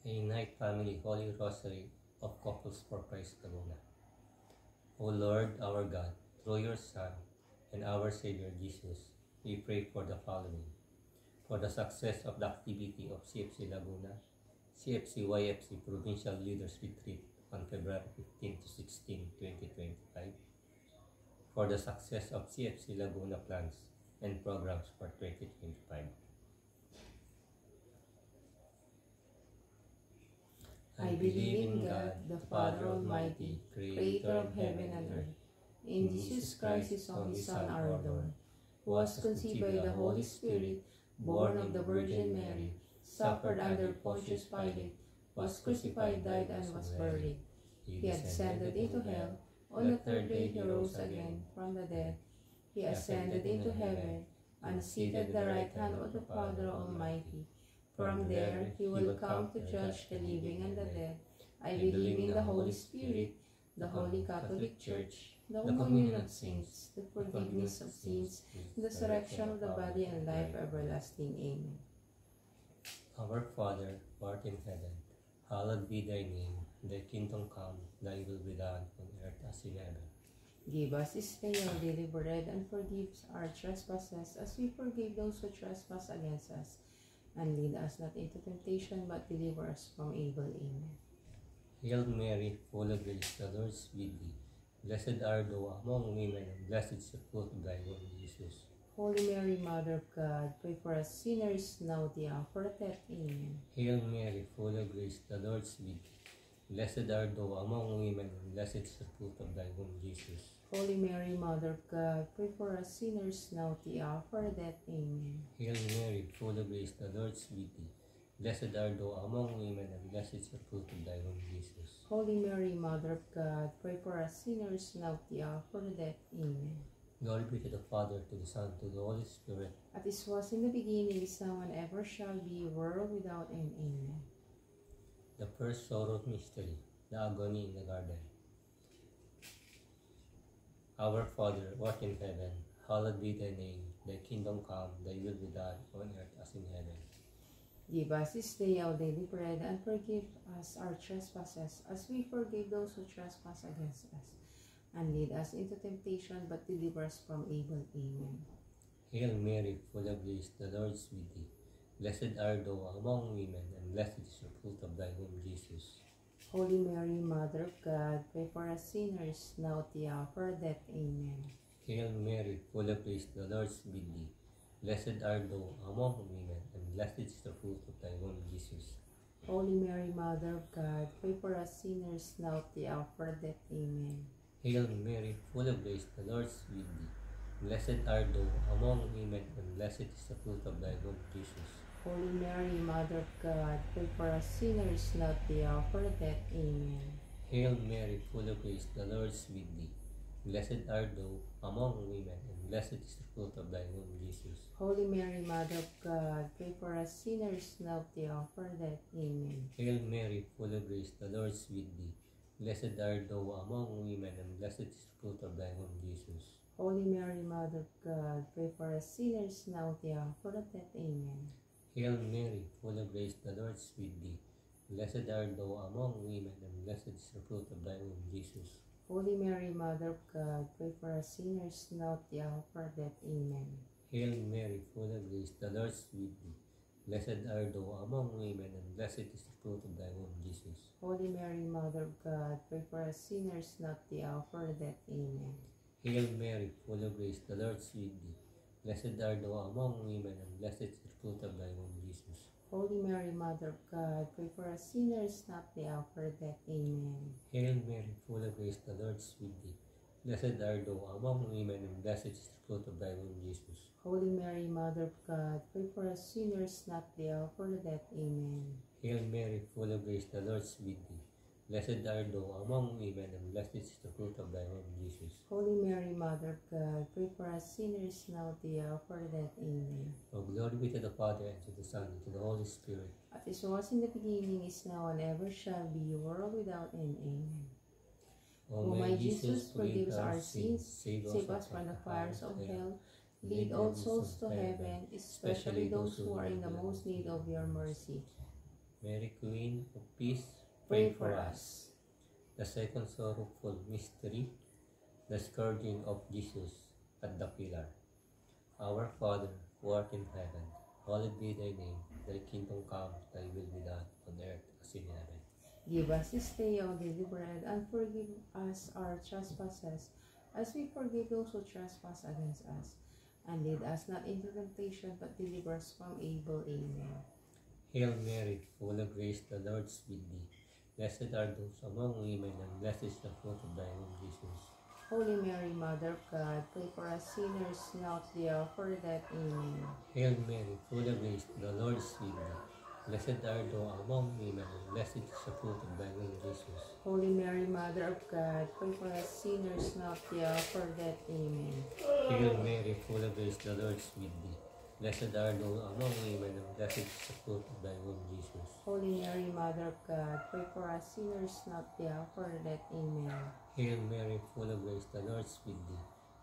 A Night Family Holy Rosary of Couples for Christ Laguna. O Lord, our God, through your Son and our Savior Jesus, we pray for the following. For the success of the activity of CFC Laguna, CFC-YFC Provincial Leaders Retreat on February 15 to 16, 2025. For the success of CFC Laguna plans and programs for 2025. I believe in God, the Father Almighty, creator of heaven and earth, in Jesus Christ, his only Son, our Lord, who was conceived by the Holy Spirit, born of the Virgin Mary, suffered under Pontius Pilate, was crucified, died, and was buried. He ascended into hell. On the third day he rose again from the dead. He ascended into heaven, and seated at the right hand of the Father Almighty. From there he will come to judge the living and the dead. I believe in the Holy Spirit, the Holy Catholic Church, the communion of saints, the forgiveness of sins, the resurrection of the body, and life everlasting. Amen. Our Father, who art in heaven, hallowed be thy name. Thy kingdom come, thy will be done on earth as in heaven. Give us this day our daily bread, and forgive our trespasses as we forgive those who trespass against us. And lead us not into temptation, but deliver us from evil. Amen. Hail Mary, full of grace, the Lord is with thee. Blessed art thou among women, and blessed is the fruit of thy womb, Jesus. Holy Mary, Mother of God, pray for us sinners, now at the hour of death. Amen. Hail Mary, full of grace, the Lord is with thee. Blessed art thou among women, and blessed is the fruit of thy womb, Jesus. Holy Mary, Mother of God, pray for us sinners, now at the hour of death. Amen. Hail Mary, full of grace, the Lord is with thee. Blessed art thou among women, and blessed is the fruit of thy womb, Jesus. Holy Mary, Mother of God, pray for us sinners, now at the hour of death. Amen. Glory be to the Father, to the Son, to the Holy Spirit. As it was in the beginning, is now, and ever shall be, world without end. Amen. The first sorrow mystery, the agony in the garden. Our Father, who art in heaven, hallowed be thy name. Thy kingdom come, thy will be done on earth as in heaven. Give us this day our daily bread, and forgive us our trespasses, as we forgive those who trespass against us. And lead us into temptation, but deliver us from evil. Amen. Hail Mary, full of grace, the Lord is with thee. Blessed art thou among women, and blessed is the fruit of thy womb, Jesus. Holy Mary, Mother of God, pray for us sinners, now at the hour of death. Amen. Hail Mary, full of grace, the Lord is with thee. Blessed art thou among women, and blessed is the fruit of thy womb, Jesus. Holy Mary, Mother of God, pray for us sinners, now at the hour of death. Amen. Hail Mary, full of grace, the Lord is with thee. Blessed art thou among women, and blessed is the fruit of thy womb, Jesus. Holy Mary, Mother of God, pray for us sinners, now at the hour of death. Amen. Hail Mary, full of grace, the Lord is with thee. Blessed art thou among women, and blessed is the fruit of thy womb, Jesus. Holy Mary, Mother of God, pray for us sinners, now at the hour of death. Amen. Hail Mary, full of grace, the Lord is with thee. Blessed art thou among women, and blessed is the fruit of thy womb, Jesus. Holy Mary, Mother of God, pray for us sinners, now at the hour of death. Amen. Hail Mary, full of grace, the Lord is with thee. Blessed art thou among women, and blessed is the fruit of thy womb, Jesus. Holy Mary, Mother of God, pray for us sinners, now at the hour of death. Amen. Hail Mary, full of grace, the Lord is with thee. Blessed art thou among women, and blessed is the fruit of thy womb, Jesus. Holy Mary, Mother of God, pray for us sinners, now at the hour of death. Amen. Hail Mary, full of grace, the Lord is with thee. Blessed art thou among women, and blessed is the fruit of thy womb, Jesus. Holy Mary, Mother of God, pray for us sinners, now at the hour of death. Amen. Hail Mary, full of grace, the Lord is with thee. Blessed art thou among women, and blessed is the fruit of thy womb, Jesus. Holy Mary, Mother of God, pray for us sinners, now at the hour of death. Amen. Hail Mary, full of grace, the Lord is with thee. Blessed art thou among women, and blessed is the fruit of thy womb, Jesus. Holy Mary, Mother of God, pray for us sinners, now at the hour of death. Amen. O glory be to the Father, and to the Son, and to the Holy Spirit. As it was in the beginning, is now, and ever shall be, world without end. Amen. O my Jesus, forgive us our sins, save us from the fires of hell, lead all souls to heaven, especially those who are in the most need of your mercy. Mary, Queen of Peace, Pray for us. The second sorrowful mystery, the scourging of Jesus at the pillar. Our Father, who art in heaven, hallowed be thy name. Thy kingdom come, thy will be done, on earth as in heaven. Give us this day our daily bread, and forgive us our trespasses, as we forgive those who trespass against us. And lead us not into temptation, but deliver us from evil. Amen. Hail Mary, full of grace, the Lord is with thee. Blessed are those among women, and blessed is the fruit of thy womb, Jesus. Holy Mary, Mother of God, pray for us sinners, now at the hour of our death. Amen. Hail Mary, full of grace, the Lord is with thee. Blessed art thou among women, and blessed is the fruit of thy womb, Jesus. Holy Mary, Mother of God, pray for us sinners, now at the hour of our death. Amen. Hail Mary, full of grace, the Lord is with thee. Blessed art thou among women, and blessed is the fruit of thy womb, Jesus. Holy Mary, Mother of God, pray for us sinners, now at the hour of our death. Amen. Hail Mary, full of grace, the Lord is with thee.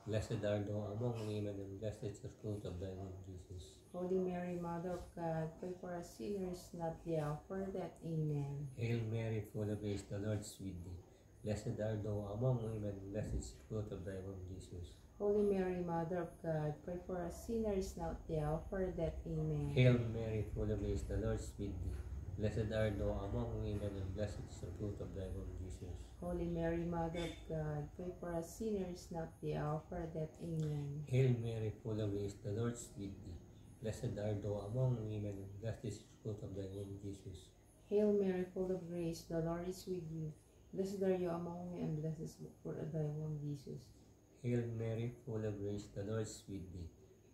Blessed art thou among women, and blessed is the fruit of thy womb, Jesus. Holy Mary, Mother of God, pray for us sinners, not at the hour of our death. Amen. Hail Mary, full of grace, the Lord is with thee. Blessed art thou among women, and blessed is the fruit of thy womb, Jesus. Holy Mary, Mother of God, pray for us sinners, now at the hour of our death. Amen. Hail Mary, full of grace, the Lord is with thee. Blessed art thou among women, and blessed is the fruit of thy womb, Jesus. Holy Mary, Mother of God, pray for us sinners, now at the hour of our death. Amen. Hail Mary, full of grace, the Lord is with thee. Blessed art thou among women, and blessed is the fruit of thy womb, Jesus. Hail Mary, full of grace, the Lord is with you. Blessed are you among women, and blessed is the fruit of thy womb, Jesus. Hail Mary, full of grace, the Lord is with thee.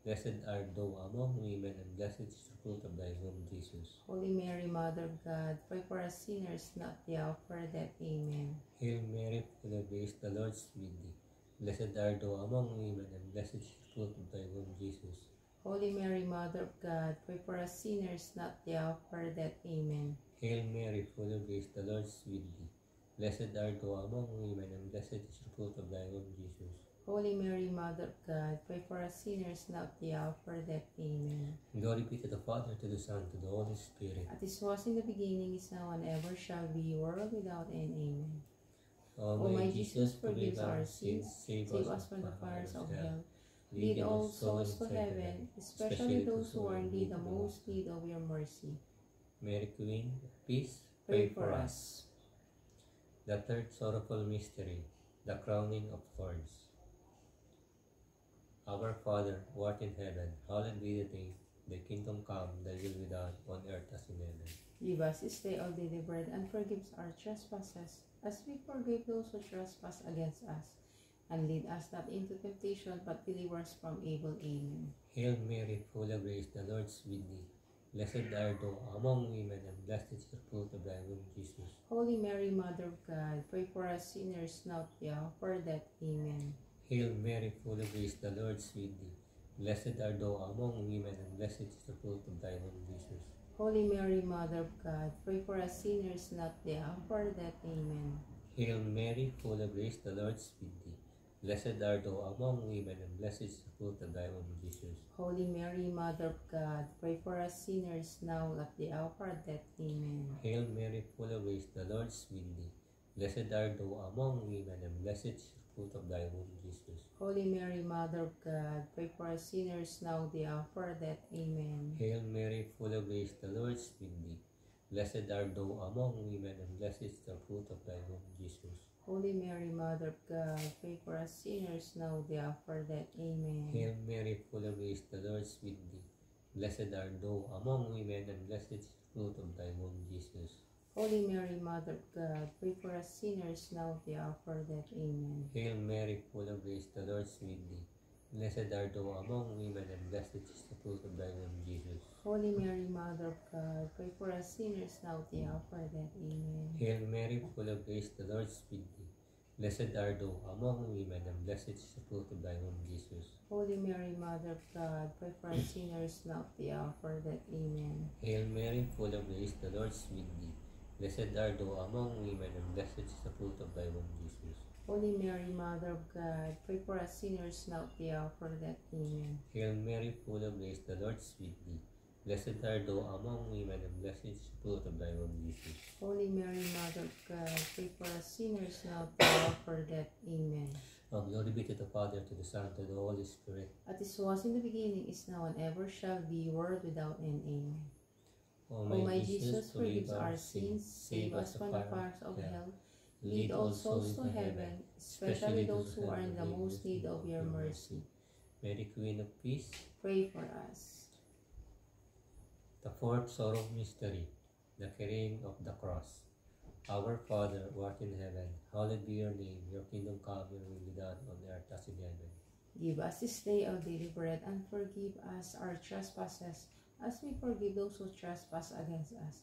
Blessed art thou among women, and blessed is the fruit of thy womb, Jesus. Holy Mary, Mother of God, pray for us sinners, now at the hour of our death. Amen. Hail Mary, full of grace, the Lord is with thee. Blessed art thou among women, and blessed is the fruit of thy womb, Jesus. Holy Mary, Mother of God, pray for us sinners, not at the hour of our death. Amen. Hail Mary, full of grace, the Lord is with thee. Blessed art thou among women, and blessed is the fruit of thy womb, Jesus. Holy Mary, Mother of God, pray for us sinners, now at the hour of our death. Amen. Glory be to the Father, to the Son, to the Holy Spirit. As it was in the beginning, is now, and ever shall be, world without end. Amen. O my Jesus, forgive our sins, save us from the fires of hell. hell. Lead all souls to heaven, especially those who are in need the most need of your mercy. Mary, Queen of Peace, Pray for us. The third sorrowful mystery, the crowning of thorns. Our Father, who art in heaven, hallowed be thy name. Thy kingdom come, thy will be done, on earth as in heaven. Give us this day our daily bread, and forgive us our trespasses, as we forgive those who trespass against us. And lead us not into temptation, but deliver us from evil. Amen. Hail Mary, full of grace, the Lord is with thee. Blessed art thou among women, and blessed is the fruit of thy womb, Jesus. Holy Mary, Mother of God, pray for us sinners, now at the hour of our death. Amen. Hail Mary, full of grace, the Lord is with thee. Blessed art thou among women, and blessed is the fruit of thy womb, Jesus. Holy Mary, Mother of God, pray for us sinners, not at the hour of our death. Amen. Hail Mary, full of grace, the Lord is with thee. Blessed art thou among women, and blessed is the fruit of thy womb, Jesus. Holy Mary, Mother of God, pray for us sinners, now at the hour of our death. Amen. Hail Mary, full of grace, the Lord is with thee. Blessed art thou among women, and blessed is the fruit of thy womb, Jesus. Holy Mary, Mother of God, pray for us sinners, now at the hour of our death. Amen. Hail Mary, full of grace, the Lord is with thee. Blessed art thou among women, and blessed is the fruit of thy womb, Jesus. Holy Mary, Mother of God, pray for us sinners, now at the hour of our death. Amen. Hail Mary, full of grace, the Lord is with thee. Blessed art thou among women, and blessed is the fruit of thy womb, Jesus. Holy Mary, Mother of God, pray for us sinners, now at the hour of our death. Amen. Hail Mary, full of grace, the Lord is with thee. Blessed art thou among women, and blessed is the fruit of thy womb, Jesus. Holy Mary, Mother of God, pray for us sinners, now at the hour of our death. Amen. Hail Mary, full of grace, the Lord is with thee. Blessed art thou among women, and blessed is the fruit of thy womb, Jesus. Holy Mary, Mother of God, pray for us sinners, now at the hour of our death. Amen. Hail Mary, full of grace, the Lord is with thee. Blessed art thou among women, and blessed is the fruit of thy womb, Jesus. Holy Mary, Mother of God, pray for us sinners, now at the hour of our death. Amen. Hail Mary, full of grace, the Lord is with thee. Blessed art thou among women, and blessed is the fruit of thy womb, Jesus. Holy Mary, Mother of God, pray for us sinners now at the hour of our death. Amen. Glory be to the Father, to the Son, to the Holy Spirit. As it was in the beginning, is now, and ever shall be, world without end. Amen. O O my Jesus, forgive our sins, save us from the fires of hell, lead all souls to heaven, especially those who are in the most need of your mercy. Mary, Queen of Peace. Pray for us. The fourth sorrow mystery, the carrying of the cross. Our Father, who art in heaven, hallowed be your name. Your kingdom come, your will be done on earth as in heaven. Give us this day our daily bread, and forgive us our trespasses, as we forgive those who trespass against us.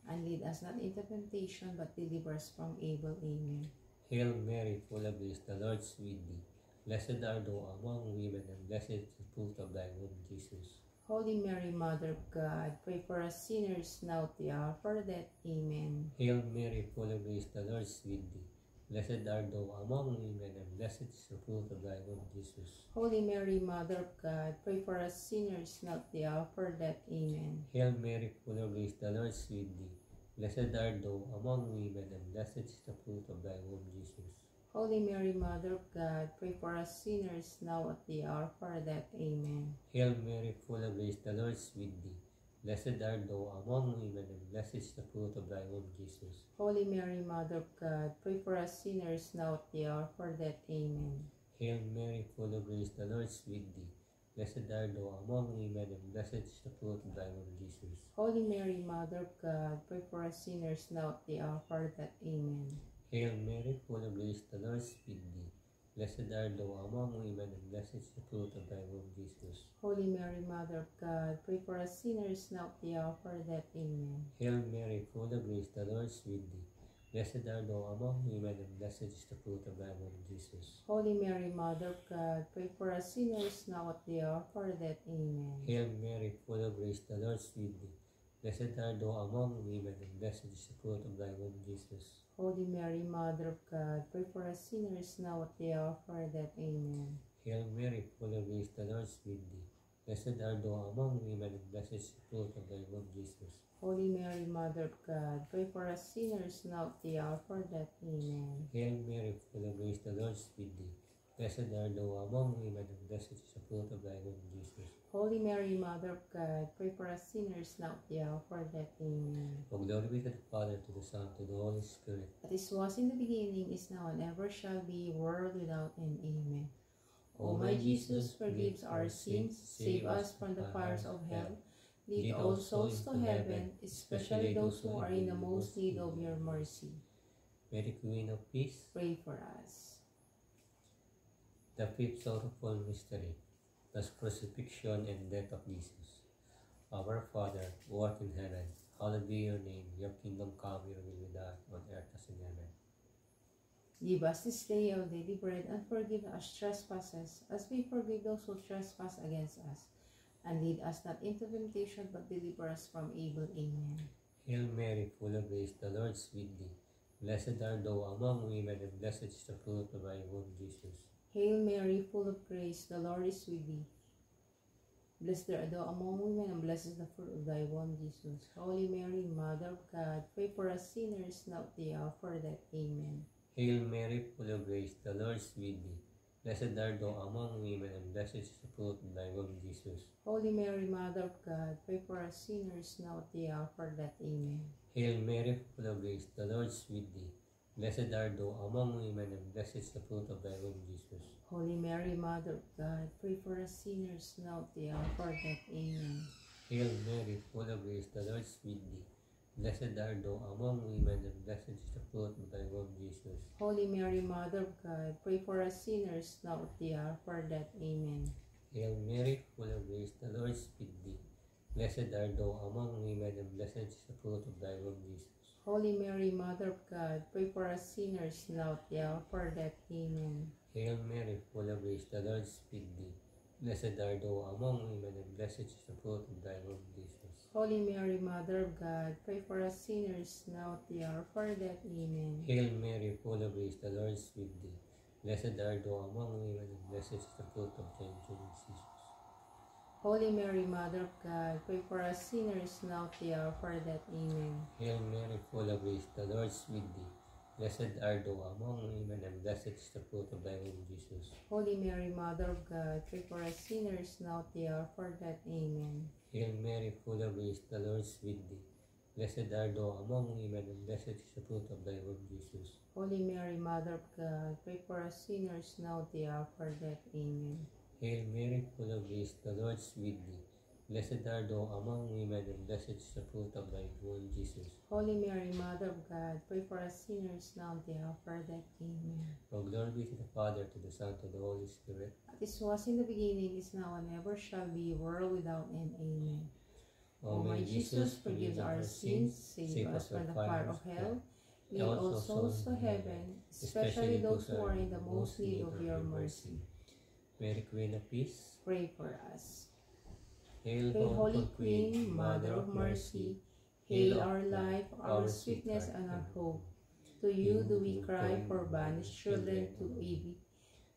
And lead us not into temptation, but deliver us from evil. Amen. Hail Mary, full of grace, the Lord is with thee. Blessed art thou among women, and blessed is the fruit of thy womb, Jesus. Holy Mary, Mother of God, pray for us sinners now at the hour of our death. Amen. Hail Mary, full of grace, the Lord is with thee. Blessed art thou among women, and blessed is the fruit of thy womb, Jesus. Holy Mary, Mother of God, pray for us sinners now at the hour of our death. Amen. Hail Mary, full of grace, the Lord is with thee. Blessed art thou among women, and blessed is the fruit of thy womb, Jesus. Holy Mary, Mother of God, pray for us sinners now at the hour of our death. Amen. Hail Mary, full of grace, the Lord is with thee. Blessed art thou among women, and blessed is the fruit of thy womb, Jesus. Holy Mary, Mother of God, pray for us sinners now at the hour of our death. Amen. Hail Mary, full of grace, the Lord is with thee. Blessed art thou among women, and blessed is the fruit of thy womb, Jesus. Holy Mary, Mother of God, pray for us sinners now at the hour of our death. Amen. Hail Mary, full of grace, the Lord is with thee. Blessed art thou among women, and blessed is the fruit of thy womb, Jesus. Holy Mary, Mother of God, pray for us sinners now at the hour of our death. Amen. Hail Mary, full of grace, the Lord is with thee. Blessed art thou among women, and blessed is the fruit of thy womb, Jesus. Holy Mary, Mother of God, pray for us sinners now at the hour of our death. Amen. Hail Mary, full of grace, the Lord is with thee. Blessed art thou among women, and blessed is the fruit of thy womb, Jesus. Holy Mary, Mother of God, pray for us sinners now at the hour of our death. Amen. Hail Mary, full of grace, the Lord is with thee. Blessed art thou among women, and blessed is the fruit of thy womb, Jesus. Holy Mary, Mother of God, pray for us sinners now at the hour of our death. Amen. Hail Mary, full of grace, the Lord is with thee. Blessed art thou among women, and blessed is the fruit of thy womb, Jesus. Holy Mary, Mother of God, pray for us sinners now at the hour of our death. Amen. O glory be to the Father, to the Son, to the Holy Spirit. As it was in the beginning, is now, and ever shall be, world without end. Amen. O my Jesus, forgive our sins, save us from the fires of hell, lead all souls to heaven, especially those who are in the most need of your mercy. Mary, Queen of Peace. Pray for us. The fifth sorrowful mystery, the crucifixion and death of Jesus. Our Father, who art in heaven, hallowed be your name. Your kingdom come, your will be done, on earth as in heaven. Give us this day our daily bread, and forgive us trespasses, as we forgive those who trespass against us. And lead us not into temptation, but deliver us from evil. Amen. Hail Mary, full of grace, the Lord is with thee. Blessed art thou among women, and blessed is the fruit of thy womb, Jesus. Hail Mary, full of grace, the Lord is with thee. Blessed art thou among women, and blessed is the fruit of thy womb, Jesus. Holy Mary, Mother of God, pray for us sinners now at the hour of our death. Amen. Hail Mary, full of grace, the Lord is with thee. Blessed art thou among women, and blessed is the fruit of thy womb, Jesus. Holy Mary, Mother of God, pray for us sinners now at the hour of our death. Amen. Hail Mary, full of grace, the Lord is with thee. Blessed art thou among women, and blessed is the fruit of thy womb, Jesus. Holy Mary, Mother of God, pray for us sinners now at the hour of our death. Amen. Hail Mary, full of grace, the Lord is with thee. Blessed art thou among women, and blessed is the fruit of thy womb, Jesus. Holy Mary, Mother of God, pray for us sinners now at the hour of our death. Amen. Hail Mary, full of grace, the Lord is with thee. Blessed art thou among women, and blessed is the fruit of thy womb, Jesus. Holy Mary, Mother of God, pray for us sinners now at the hour of our death. Amen. Hail Mary, full of grace, the Lord is with thee. Blessed art thou among women, and blessed is the fruit of thy womb, Jesus. Holy Mary, Mother of God, pray for us sinners now at the hour of our death. Amen. Hail Mary, full of grace, the Lord is with thee. Blessed art thou among women, and blessed is the fruit of thy womb, Jesus. Holy Mary, Mother of God, pray for us sinners now at the hour of our death. Amen. Hail Mary, full of grace, the Lord is with thee. Blessed art thou among women, and blessed is the fruit of thy womb, Jesus. Holy Mary, Mother of God, pray for us sinners now at the hour of our death. Amen. Hail Mary, full of grace, the Lord is with thee. Blessed art thou among women, and blessed is the fruit of thy womb, Jesus. Holy Mary, Mother of God, pray for us sinners now at the hour of our death. Amen. Hail Mary, full of grace, the Lord is with thee. Blessed art thou among women, and blessed is the fruit of thy womb, Jesus. Holy Mary, Mother of God, pray for us sinners now at the hour of our death. Amen. O glory be to the Father, to the Son, to the Holy Spirit. As it was in the beginning, is now, and ever shall be, world without end. Amen. O my Jesus, forgive our sins, save us from the fire of hell. Lead all souls to heaven, especially those who are in the most need of your mercy. Mary, Queen of Peace, Pray for us. Hail, Hail, Holy Queen, Mother of Mercy. Hail our life, our sweetness, and our hope. To you do we cry for banished children to Eve.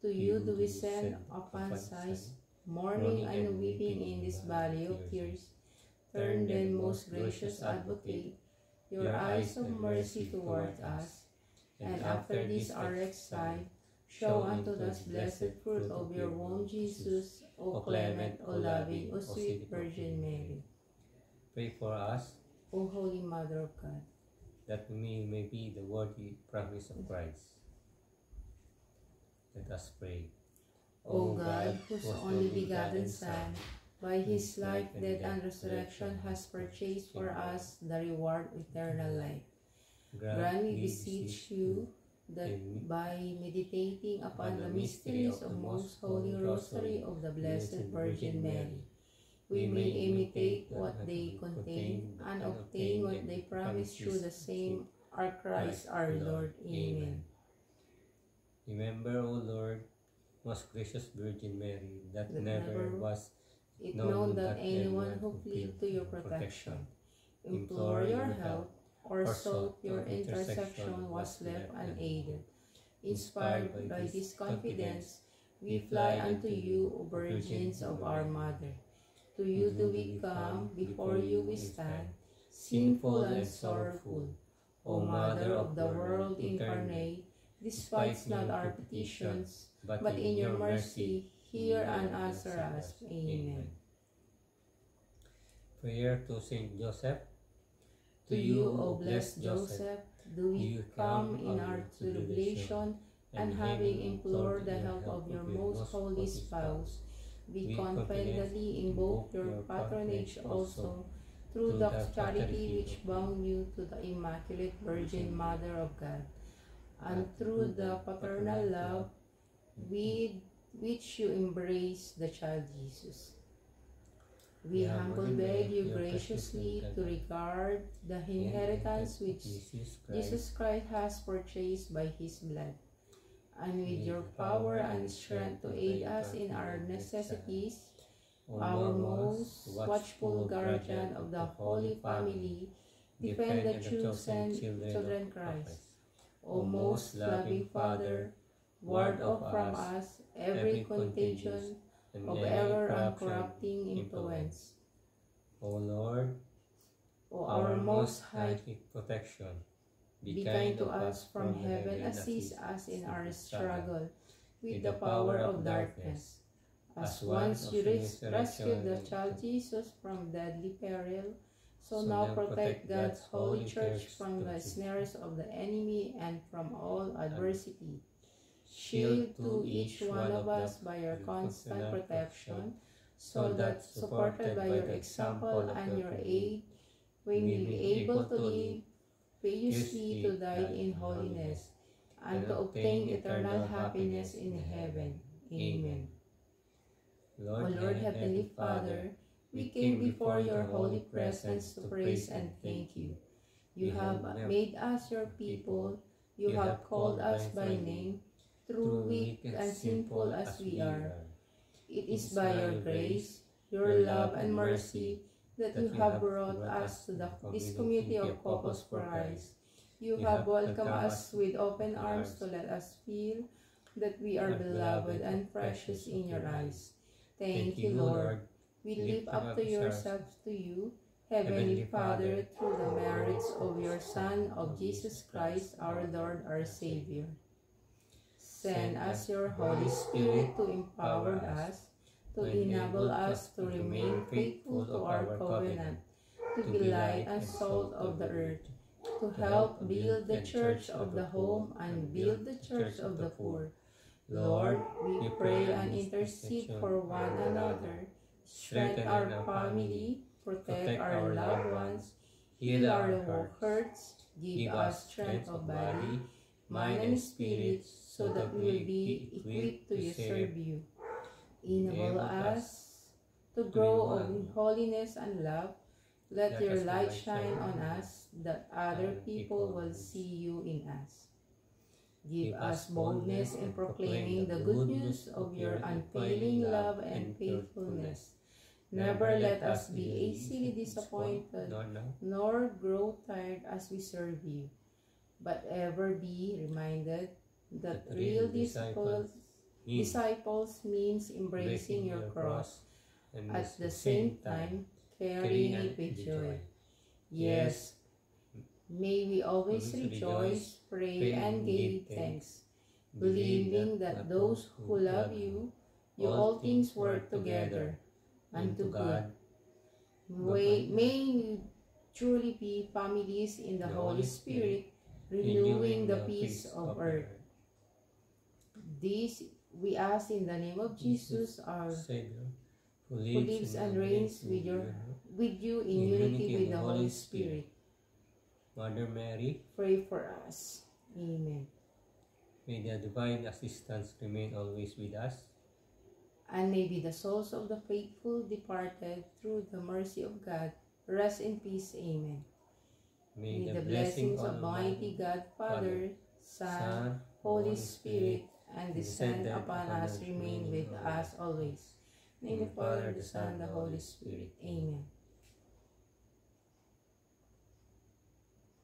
To you do we send upon sighs, mourning and weeping in this valley of tears. Turn then, most gracious Advocate, your eyes of mercy toward us, and after this our exile, show unto us blessed fruit of your womb, Jesus, O clement, O loving, O sweet Virgin Mary. pray for us, O Holy Mother of God, that we may be the worthy promise of Christ. Let us pray. O God, whose only begotten Son, by his life, death, and resurrection has purchased for us the reward of eternal life. Grant, we beseech you, that by meditating upon the mysteries of most holy rosary of the Blessed Virgin Mary, we may imitate what they contain and obtain what they promise through the same our Christ our Lord. Amen. Remember, O Lord, most gracious Virgin Mary, that That never never was It known that anyone who plead to your protection, implore your help, or sought your intercession was left unaided. Inspired by this confidence, we fly unto you, O Virgins of our Mother. To you do we come, before you we stand, sinful and sorrowful. O Mother of the world incarnate, despise not our petitions, but in your mercy hear and answer us. Amen. Prayer to Saint Joseph. To you, O blessed Joseph, do we come in our tribulation, and having implored the help of your most holy spouse, we confidently invoke your patronage also, through the charity which bound you to the Immaculate Virgin Mother of God, and through the paternal love with which you embrace the child Jesus. We humbly beg you graciously to regard the inheritance which Jesus Christ has purchased by his blood, and with your power and strength to aid us in our necessities, our most watchful guardian of the Holy Family, defend the chosen children Christ. O most loving Father, ward off from us every contagion of error and corrupting influence. O Lord, O our most high, protection, be kind to us from heaven, assist us in our struggle with the power of darkness. As once you rescued the child Jesus from deadly peril, so now protect God's holy church from the snares of the enemy and from all adversity. Shield to each one of us by your constant protection, so that, supported by your example and your aid, we may be able to live piously, to die in holiness, and to obtain eternal happiness in heaven. Amen. O Lord, Heavenly Father, we came before your holy presence to praise and thank you. You have made us your people, you have called us by name, through weak and sinful as we are. It is by your grace, your love and mercy, that you have brought us to this community of couples for Christ. You have welcomed us with open arms to let us feel that we are beloved and precious in your eyes. Thank you, Lord. we lift up to yourselves to you, Heavenly Father, through the merits of your Son, of Jesus Christ, our Lord, our Savior. Send us your Holy Spirit to empower us, to enable us to remain faithful to our covenant, to be light and salt of the earth, to help build the church of the home and build the church of the poor. Lord, we pray and intercede for one another, strengthen our family, protect our loved ones, heal our hurts, give us strength of body, mind, and spirit, so that we will be equipped to serve you. Enable us to grow in holiness and love. Let your light shine on us, that other people will see you in us. Give us boldness in proclaiming the good news of your unfailing love and faithfulness. Never let us be easily disappointed, nor grow tired as we serve you, but ever be reminded that real disciples means embracing your cross, at the same time carrying it with joy. Yes, may we always rejoice, pray, and give thanks, believing that those who love you, all things work together unto good. May we truly be families in the Holy Spirit, renewing the peace of earth. This we ask in the name of Jesus, our Savior, who lives and reigns with you in unity with the Holy Spirit. Mother Mary, Pray for us. Amen. may the divine assistance remain always with us. And may be the souls of the faithful departed through the mercy of God rest in peace. Amen. May the blessings of Almighty God, Father, Son, Holy Spirit, and descend upon us, remain with us always. In the Father, the Son, the Holy Spirit. Amen.